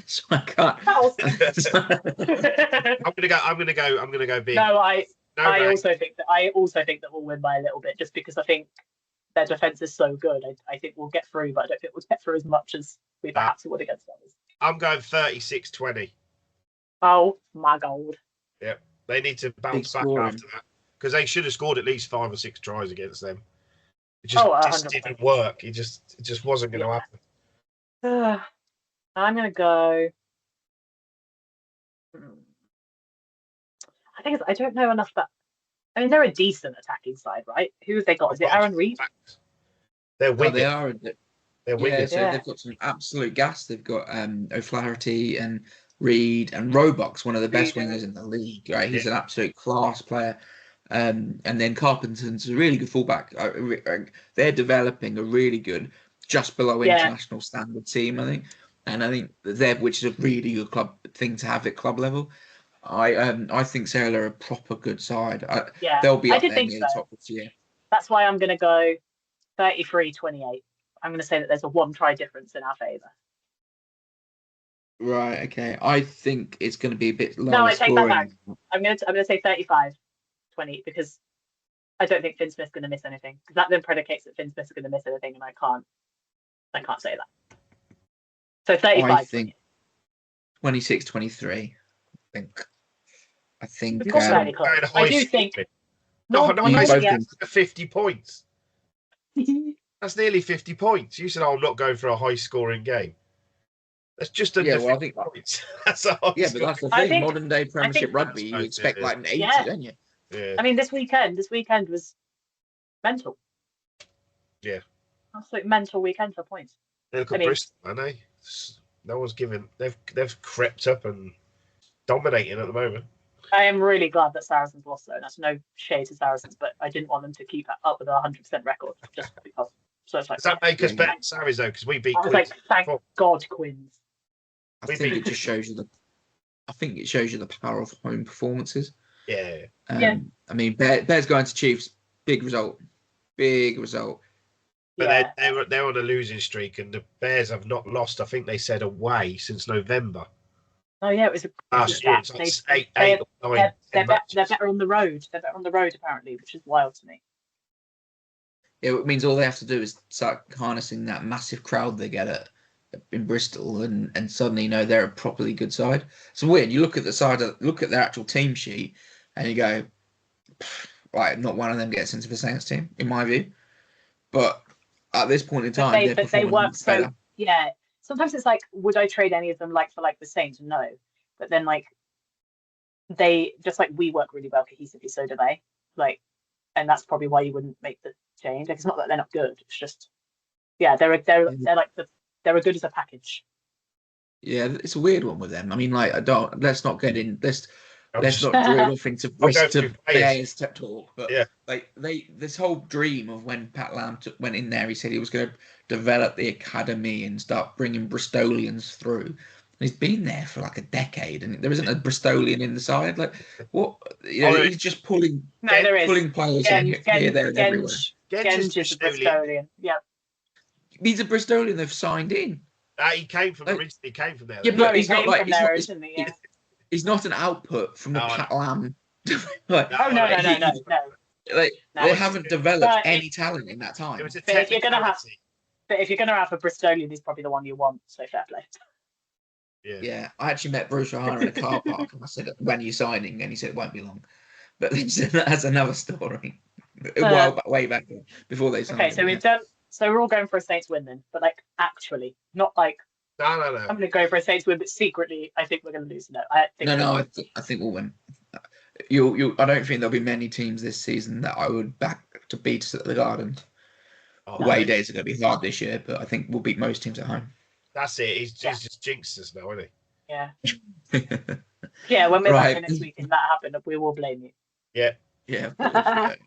So I can't. I'm gonna go big. No, I also think that we'll win by a little bit, just because I think their defense is so good. I think we'll get through, but I don't think we'll get through as much as we perhaps would against others. I'm going 36-20. Oh my god! Yeah, they need to bounce back after that, because they should have scored at least 5 or 6 tries against them. It just didn't work. It just wasn't going to happen. I'm going to go. I don't know enough about. I mean, they're a decent attacking side, right? Who have they got? Is it Aaron Reed? They're wingers. They are. They're wingers. So they've got some absolute gas. They've got O'Flaherty and Reed and Roebuck's one of the best wingers in the league. Right, he's an absolute class player. And then Carpenter's a really good fullback. They're developing a really good, just below international standard team, I think. And I think which is a really good club thing to have at club level. I think Sale are a proper good side. They'll be up there near the top this year. That's why I'm going to go 33-28. I'm going to say that there's a 1 try difference in our favour. Right. Okay. I think it's going to be a bit lower. No, I take that back. I'm going to say 35-20, because I don't think Finn Smith's going to miss anything. Because that then predicates that Finn Smith's going to miss anything, and I can't say that. So 35. I think 26-23. I think. I do think. No, 50 points. That's nearly 50 points. You said, I'm not going for a high-scoring game. That's just under 50 points. That's a but that's the thing. Modern day Premiership rugby, you expect like an 80, don't you? Yeah. I mean, this weekend was mental. Yeah. Absolute mental weekend for points. Look at Bristol, man, eh? No one's given. They've crept up and dominating at the moment. I am really glad that Saracens lost, though. That's no shade to Saracens, but I didn't want them to keep up with a 100% record just because. So it's like, does that make us better than Saracens, though? Because we beat. I was like, thank God, Quins. I think it just shows you the power of home performances. Yeah. I mean, Bears going to Chiefs, big result. But they're on a losing streak, and the Bears have not lost. I think they said away since November. Oh yeah, it was last year. It's like eight or 9. They're better on the road. They're better on the road apparently, which is wild to me. Yeah, it means all they have to do is start harnessing that massive crowd they get in Bristol, and suddenly they're a properly good side. It's weird. You look at their actual team sheet, and you go, right, not one of them gets into the Saints team, in my view. But at this point in time, they work so. Yeah, sometimes it's like, would I trade any of them for the Saints? No, but then they just we work really well cohesively. So do they. And that's probably why you wouldn't make the change. It's not that they're not good. It's just, they're as good as a package. Yeah, it's a weird one with them. I mean, let's not get in. Let's not drill off into Bears talk. But this whole dream of when Pat Lam went in there, he said he was going to develop the academy and start bringing Bristolians through. And he's been there for a decade, and there isn't a Bristolian in the side. What? He's just pulling players here, there, and everywhere. Genge is a Bristolian. Yeah. He's a Bristolian they've signed in. He came from originally. He came from there. Yeah, but he's not he's not an output from the Pat Lam. No. They haven't developed any talent in that time. It was if you're gonna have a Bristolian, he's probably the one you want. So fair play. Yeah, I actually met Bruce O'Hara in a car park, and I said, "When are you signing?" And he said, "It won't be long." But that's another story. way back before they signed. Okay, so we've done. So we're all going for a Saints win then, but like actually, not like. No. I'm going to go for a Saints win, but secretly, I think we're going to lose. No, I think. I think we'll win. I don't think there'll be many teams this season that I would back to beat us at the Garden. Away days are going to be hard this year, but I think we'll beat most teams at home. That's it. He's just jinxed us now, isn't he? Yeah. Yeah, when we're back here next week and that happened, we will blame you. Yeah. Yeah, of course.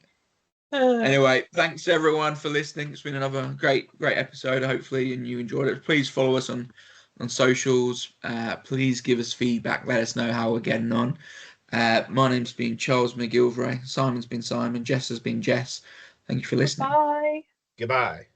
Anyway, thanks everyone for listening. It's been another great episode, hopefully, and you enjoyed it. Please follow us on socials. Please give us feedback. Let us know how we're getting on. My name's been Charles McGilvray. Simon's been Simon. Jess has been Jess. Thank you for listening. Bye. Goodbye.